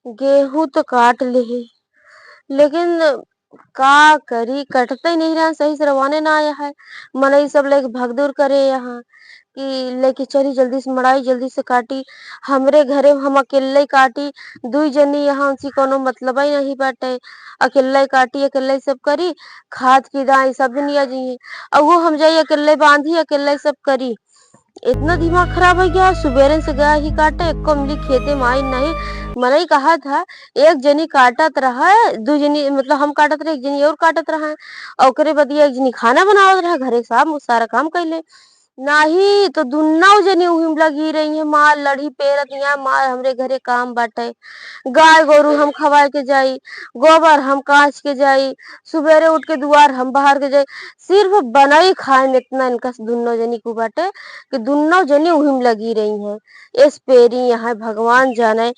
गेहूं तो काट ली, लेकिन का करी कटते ही नहीं रहा सही से रवाने ना आया है। मनई सब लेके भगदौड़ करे यहाँ कि लेके चली जल्दी से मड़ाई जल्दी से काटी। हमरे घरे हम अकेले ही काटी, दुई जनी यहाँ उनसी कोनो मतलब ही नहीं बाटे। अकेले ही काटी अकेले ही सब करी, खाद की दाई सब दुनिया जी और वो हम जाई अकेले बांधी अकेले ही सब करी। इतना दिमाग खराब हो गया, सुबेरे से गया ही काटे, एको मिली खेते में आई नहीं। मैंने ही कहा था एक जनी काटत रहा है, दू जनी मतलब हम काटत रहे, एक जनी और काटत रहा है और ओकरे बदिया एक जनी खाना बनावत रहा, घरे साहब सारा काम कैले नाही तो दुन्ना जनी उही में लगी रही है। माँ लड़ी पेरत यहाँ माँ हमरे घरे काम बाटे, गाय गोरू हम खवाए के जाई, गोबर हम काच के जाई, सुबेरे उठ के दुआर हम बाहर के जाई। सिर्फ बनई खाए में इतना इनका दुन्नो जनी को बाटे कि दुन्नो जनी उही में लगी रही हैं। इस पेरी यहाँ भगवान जाने।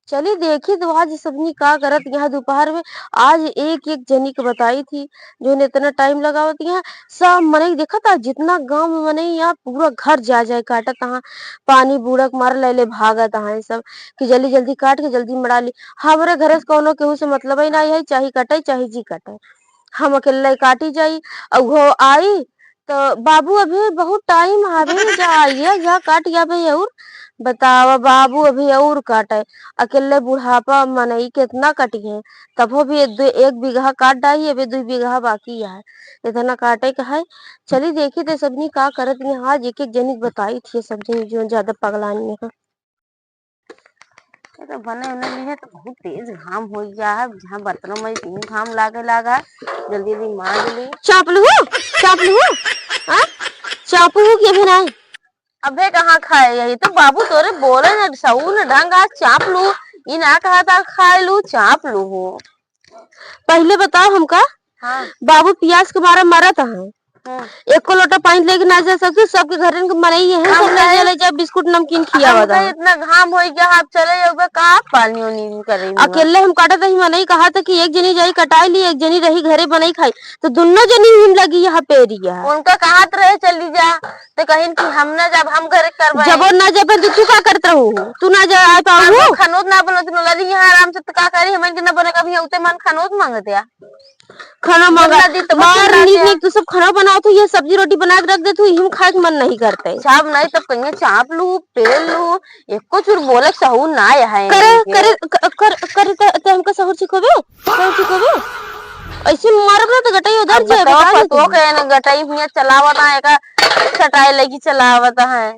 चली देखी तो आज सबनी का करत यहाँ दोपहर में। आज एक एक जनी को बताई थी जो इतना टाइम लगावत यहाँ सब मनई देखा था जितना गांव में मनई यहाँ पूरा घर जा जाए काटत तहाँ पानी बूढ़क मार ले भागत है सब कि जल्दी जल्दी काट के जल्दी मड़ा ली। हमरे घरे से कोनो केहू से मतलब ही नहीं है, चाहे कटे चाहे जी कटे, हम अकेले काटी जाई और वो आई तो बाबू अभी बहुत टाइम आवे जा आइए जा काट जावे और बतावा बाबू अभी और काटे। अकेले बुढ़ापा मनई कितना कटी है तब वो भी एक बीघा काट डाली अभी 2 बीघा बाकी है इतना काटे का है। चली देखी तो सबनी का करत यहाँ आज एक एक जनी बताई थी सब जनी जो ज्यादा पगलानी है। ये तो बने उन्हें लिए तो बहुत तेज घाम हो गया है, जहाँ बर्तनों में इतनी घाम लागे लगा जल्दी जल्दी मार ली। चापलू हाँ चापू के भी नहीं अबे कहाँ खाए, यही तो बाबू तोरे बोले न सऊ न ढंग आज चाप लू, ये ना कहा था खाए लू चाप लू हो। पहले बताओ हमका। हाँ बाबू प्याज के मारा मरत है, एको लोटा पानी लेके ना जा सकती, सबके घर मनई है सब ले जा बिस्कुट नमकीन खिया हुआ इतना घाम हो गया आप चले जाओगे कहाँ पानी वानी करे अकेले हम काटत रही। मनई कहा था कि एक जनी जाई कटाई ली एक जनी रही घरे बनाई खाई तो दोनों जनी हिम लगी यहाँ पेरिया उनका कहा रहे चली जा तो कहीं कि हम ना जब हम घर करवाए जब ना जब तू का करत रहू तू ना जा आ पाऊ खनोद ना बनो तू लड़ी यहाँ आराम से तो का करी हम के ना बने कभी उते मन खनोद मांगते या खाना मांगा मार नीक तू सब खाना बनाओ तो ये सब्जी रोटी बना के रख दे तू हिम खाए के मन नहीं करते चाप नहीं तब कहीं चाप लू पेल लू एको चूर बोले सहू ना है करे करे कर करे ते हमका सहूर सिखोबे ऐसे मारब ना तो गटाई उधर जाए बता तो कहे ना गटाई भैया चलावत है का छटाई लगी चलावत है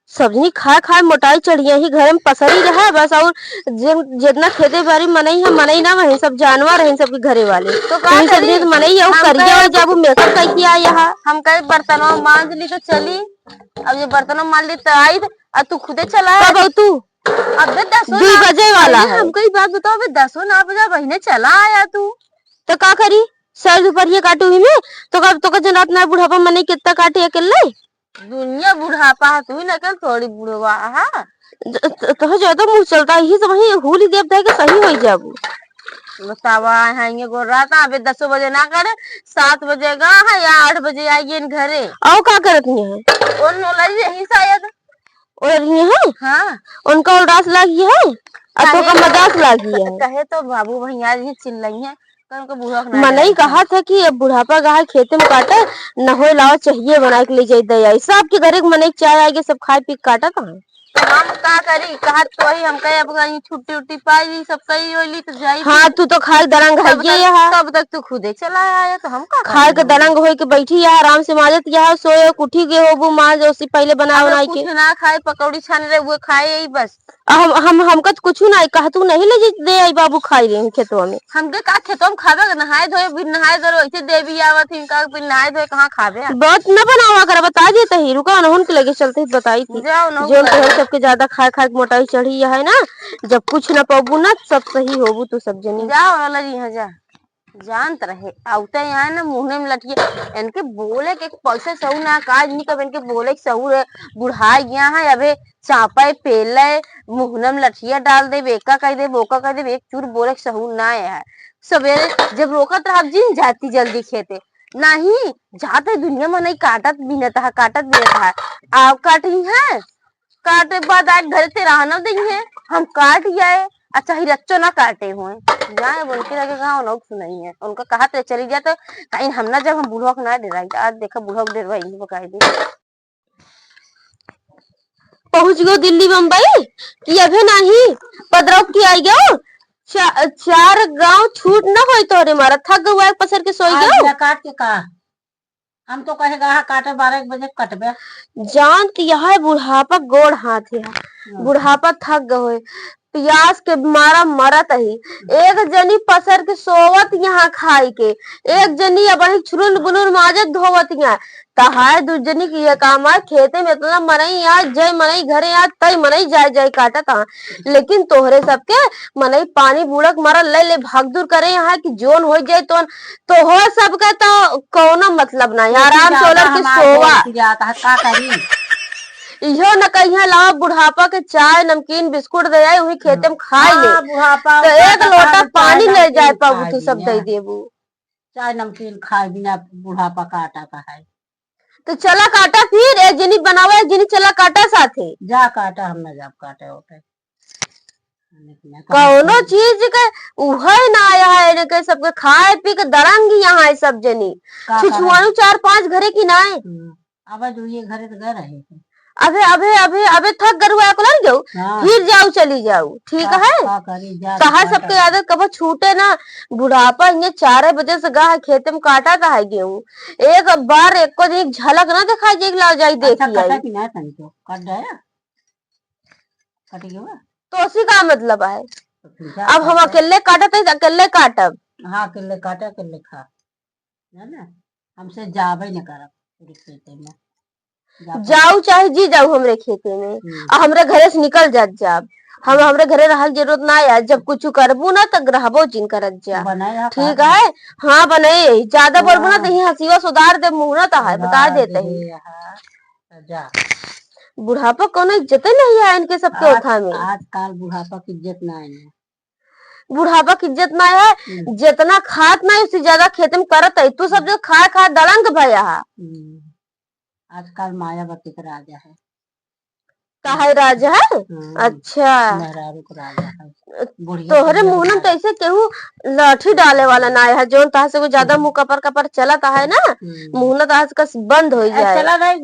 सब्जी खा खा मोटाई चढ़िया ही घर में पसरी रहा बस और जितना खेते बाड़ी मनई है मनई ना वही सब जानवर है सबके घरे वाले तो कहीं सब्जी तो मनई है करिया और जब मेकअप कर किया यहाँ हम कहीं बर्तनों मांज ली तो चली अब ये बर्तनों मांज ली तो आई और तू खुदे चला कब तू अबे 2 बजे वाला है हमको एक बात बताओ अबे 10 ना बजा बहने चला आया तू तो का करी सर दोपहर काटू ही में तो कब तो जन रात ना बुढ़ापा मनई कितना काटे अकेले दुनिया बुढ़ापा है तू ही ना कल थोड़ी बुढ़वा हाँ तो ज्यादा मुंह चलता ही सब वही होली देवता के सही हो जाबू बतावा है ये गोर रात अबे 10 बजे ना करे 7 बजे गा है या 8 बजे आइए घरे आओ का करत नहीं है कौन नौलाई यही शायद और ये है हाँ उनका उदास लगी है और तो का मजाक लगी है कहे तो बाबू भैया जी चिल्लाई है मनई कहा था कि अब बुढ़ापा गाय खेते में काटे न हो लाओ चाहिए बना के ले जाए दया सबके घरे मनई चाय आएगी सब खाए पी काटा था हम का करी कहा तो ही हम कहे अब कहीं छुट्टी उट्टी पाई सब कही होली तो जाई हाँ तू तो खाए दरंग है यहाँ तब तक तू खुदे चला आया तो हम का खाए के दरंग हो के बैठी यहाँ आराम से माजत यहाँ सोए उठी गए हो माज उसी पहले बना के ना खाए पकौड़ी छाने रहे वो खाए यही बस हमका तो कुछ ना कहा तू नहीं ले दे आई बाबू खाई रहे खेतों में हमके का खेतों में खावे नहाए धोए बिन नहाए धोए वैसे देवी आवत इनका बिन नहाए धोए कहाँ खावे बात न बनावा कर बता देते ही रुका उन्होंने के लगे चलते ही बताई थी जो सबके ज्यादा खाए खाए मोटाई चढ़ी है ना जब कुछ न पाबू ना सब सही होबू तू सब जनी जाओ वाला जी यहाँ जा जानत रहे आउते यहाँ ना मुहने में लटिए इनके बोले के पैसे सहू ना काज नहीं कब इनके बोले के सहू है बुढ़ा गया है अबे चापा पेले मुहने में लठिया डाल दे बेका कह दे बोका कह दे एक चूर बोले के सहू ना है सवेरे जब रोकत रहा जिन जाती जल्दी खेते नहीं जाते दुनिया में नहीं काटत बिनता है काटत बिनता है आप काटी है काटे बाद आज घर से रहना देंगे हम काट गए अच्छा ही रच्चो ना काटे हुए जाए उनके लगे कहा लोग सुनाई है उनका कहा तो चली जाए तो कहीं हम ना जब हम बुढ़वा को ना डराई आज देखा बुढ़वा को डरवाई बकाई दी पहुंच गयो दिल्ली बम्बई कि अभी नहीं पदरव की आई गयो। चार गांव छूट न होई तोरे मारा थक गयो पसर के सोई गयो। काट के का हम तो कहेगा काटे 12 बजे कटबे जानत यह बुढ़ापा गोड़ हाथ है बुढ़ापा थक गए प्यास के मारा मरत ही एक जनी पसर के सोवत यहाँ खाई के एक जनी अब छुरुल बुलुल माजत धोवत यहाँ तहाय दूजनी की ये काम है खेते में इतना मनई आज जय मनई घरे आज तय मनई जाय जाय काटा था लेकिन तोहरे सबके मनई पानी बुड़क मारा ले ले भाग दूर करे यहाँ की जोन हो जाए तो हो सबका तो कोनो मतलब नहीं आराम सोलर के सोवा का करी इहो न कहिया लाओ बुढ़ापा के चाय नमकीन बिस्कुट दे जाए वही खेते में खाए ले बुढ़ापा तो एक लोटा पानी ले जाए पाबू तू सब दे देबू चाय नमकीन खाए बिना बुढ़ापा काटा का है तो चला काटा फिर एक जनी बनावे एक जनी चला काटा साथे जा काटा हम न जब काटे होते कौनो चीज के उहे ना आया है ने के सबके खाए पी के दरंगी यहाँ है सब जनी छिछुआनु 4-5 घरे की ना है अब जो ये घरे तो घर है अबे अबे अबे अबे थक गरुआ को लग जाओ फिर जाओ चली जाओ ठीक है कहा सबके आदत कब छूटे ना बुढ़ापा ये 4 बजे से गा खेते में काटा का है गेहूं एक बार एक को एक झलक ना दिखाई जे ला जाई देखी तो उसी का मतलब है अब हम अकेले काटते अकेले काटब हाँ अकेले काटे अकेले खा है ना हमसे जाबे न करब खेते में जाऊ चाहे जी जाऊ हमरे खेते में हमरे घरे से निकल जात जाब हम हमरे घरे रहल जरूरत ना है जब कुछ करबू ना तो रहबो जिन करत जा ठीक है हाँ बने ज्यादा बोलबू ना तो ही हंसीवा सुधार दे मुंह ना तो है बता देते हैं बुढ़ापा कोनो इज्जत नहीं है इनके सबके उठा में आजकल बुढ़ापा की इज्जत ना है बुढ़ापा की इज्जत ना है जितना खात ना उससे ज्यादा खेत में करत है तू सब जो खा खा दड़ंग भया आजकल मायावती का राजा है काहे राजा है अच्छा राजा है तोहरे मुंह में तो ऐसे केहू लाठी डाले वाला ना है जो तहा से ज्यादा मुंह कपर कपर चला है ना मुंह ना तहा से बंद हो जाए चला भाई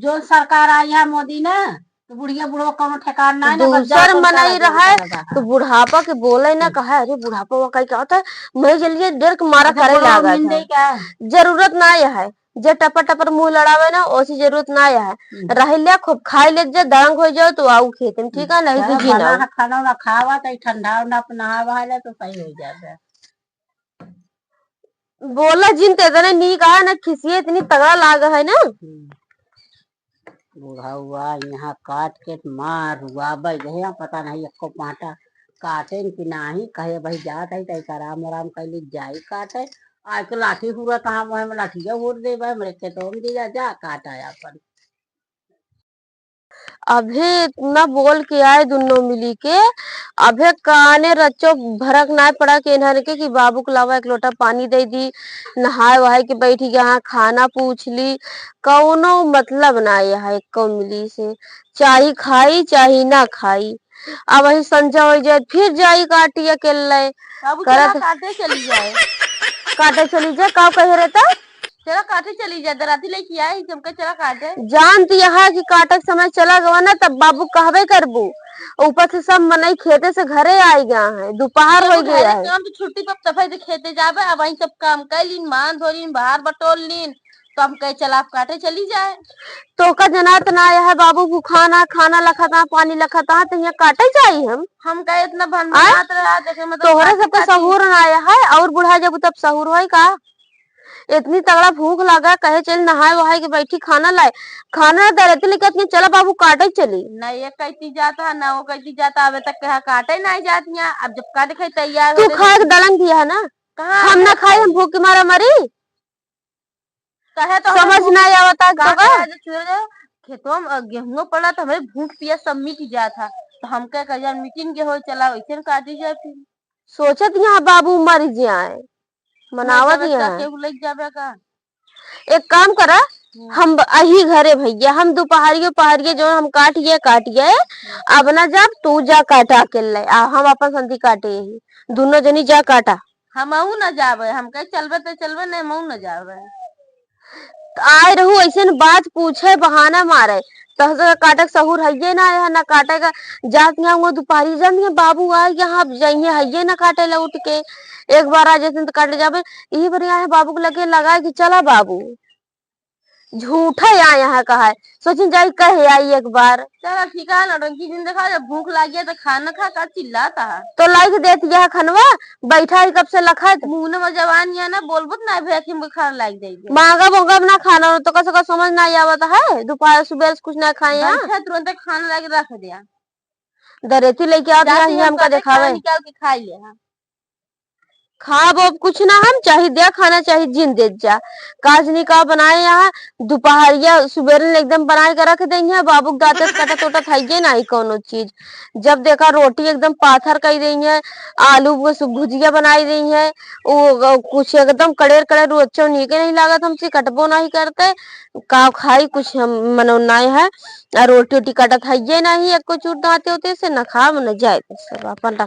जो सरकार आई है मोदी ने तो बुढ़िया बुढ़वा कोनो ठेकान ना दूसर मनाई रहा है तो बुढ़ापा के बोले ना कहा अरे बुढ़ापा कहीं क्या होता है मैं जल्दी डर के मारा करे लगा जरूरत ना है जे टपर टपर मुंह लड़ावे ना ओसी जरूरत ना है रह ले खूब खाई ले जे दंग हो जाओ तो आऊ खेते में ठीक है नहीं तो जीना खाना ना खावा तो ठंडा ना नहावा ले तो सही हो जाता बोला जिन ते इतने नी कहा ना खिसिए इतनी तगड़ा लाग है ना बूढ़ा हुआ यहाँ काट के मार हुआ भाई पता नहीं एको पाटा काटे कि नहीं कहे भाई जात है तय आराम आराम कैली जाई काटे आज के लाठी हुआ कहाँ में लाठिया उड़ दे भाई मेरे खेतों में दिया जा काटा अपन अभे इतना बोल के आए दोनों मिली के अभे काने रच्चो भरक ना पड़ा के इन्हर के कि बाबू को लावा एक लोटा पानी दे दी नहाए वहाए के बैठी यहाँ खाना पूछ ली कौनो मतलब ना यहाँ एक को मिली से चाहे खाई चाहे ना खाई अब वही संजा हो जाए फिर जाई काटी अकेले काटे चली जाए काटे चली जाए का कहे रहता चला काटे चली जाए दराती लेके आए चमका चला काटे जानती यहाँ की काटक समय चला गवा ना तब बाबू कहवे करबू ऊपर से सब मनई खेते से घरे आई गया है दोपहर हो गया है काम तो छुट्टी पर सफाई से खेते जाबे अब वही सब काम कर लीन मान धो लीन बाहर बटोर लीन तो हम कहे चला आप काटे चली जाए तो का जनात ना आया है बाबू को खाना खाना लखता पानी लखता तो यहाँ काटे जाई हम कहे इतना भनभनात रहा देखे मतलब तोहरे सबका सहूर ना आया है और बुढ़ा जब तब सहूर हो का इतनी तगड़ा भूख लगा कहे चल नहाए वहाए के बैठी खाना लाए खाना दरती लेके चला बाबू काटे चली न ये कहती जाता ना वो कहती जाता अबे तक कहा काटे नहीं जाती अब जब काटे खाई तैयार तू खाए दलंग दिया है ना हम ना खाए हम भूख के मारा मरी कहे तो समझ ना आवता खेतों में गेहूं पड़ा तो हमें भूख पिया सब मिट जाता तो हम क्या कर मीटिंग के हो चला वैसे काटी जाए फिर सोचत यहाँ बाबू मर जाए मनावत लग जाबे का एक काम करा हम अही घरे भैया हम दोपहरियो पहरियो जो हम काटिए अब ना जब तू जा काटा के ले आ हम अपन संधि काटे यही दोनों जनी जा काटा हमहू न जावे हम कहे चलबे तो चलबे नहीं हमहू न जावे। आए रहू ऐसे न बात पूछे बहाना मारे तह काटे सहूर हइये ना है ना काटे का जात यहाँ वो दोपहरी जन बाबू आए यहाँ जाइए हइये ना काटे ला उठ के एक बार आ जैसे तो काटे जाबे यही बढ़िया है बाबू को लगे लगा कि चला बाबू झूठा यहाँ यहाँ कहा है सोचिन जाई कहे आई एक बार चलो ठीक है नौटंकी दिन देखा जब भूख लगी तो खाना खा कर चिल्लाता है। तो लाइक देती है खनवा बैठा है कब से लखा है मुंह में जवान या ना बोलबो ना भैया कि बुखार लग जाएगी मांगा बोंगा ना खाना तो कैसे का समझ ना आवत है दोपहर सुबह से कुछ ना खाए यहाँ बैठा तुरंत खाना लगे रख दिया दरेती लेके आते जाते हैं हमका दिखावे निकाल के खा लिया खा वो कुछ ना हम चाहे दिया खाना चाहे जिन दे जा काजनी का बनाए यहाँ दोपहरिया सुबेरे एकदम बनाए के रख देंगे बाबू दाते कटा टोटा खाइए ना ही कोनो चीज जब देखा रोटी एकदम पाथर कर रही है आलू भुजिया बनाई रही है वो कुछ एकदम कड़ेर कड़ेर अच्छा नीके नहीं लागत हमसे कटबो नहीं करते का खाई कुछ हम मनो नहीं है रोटी वोटी कटत है नहीं एक को चूट दाते होते से न खा न जाए सब अपन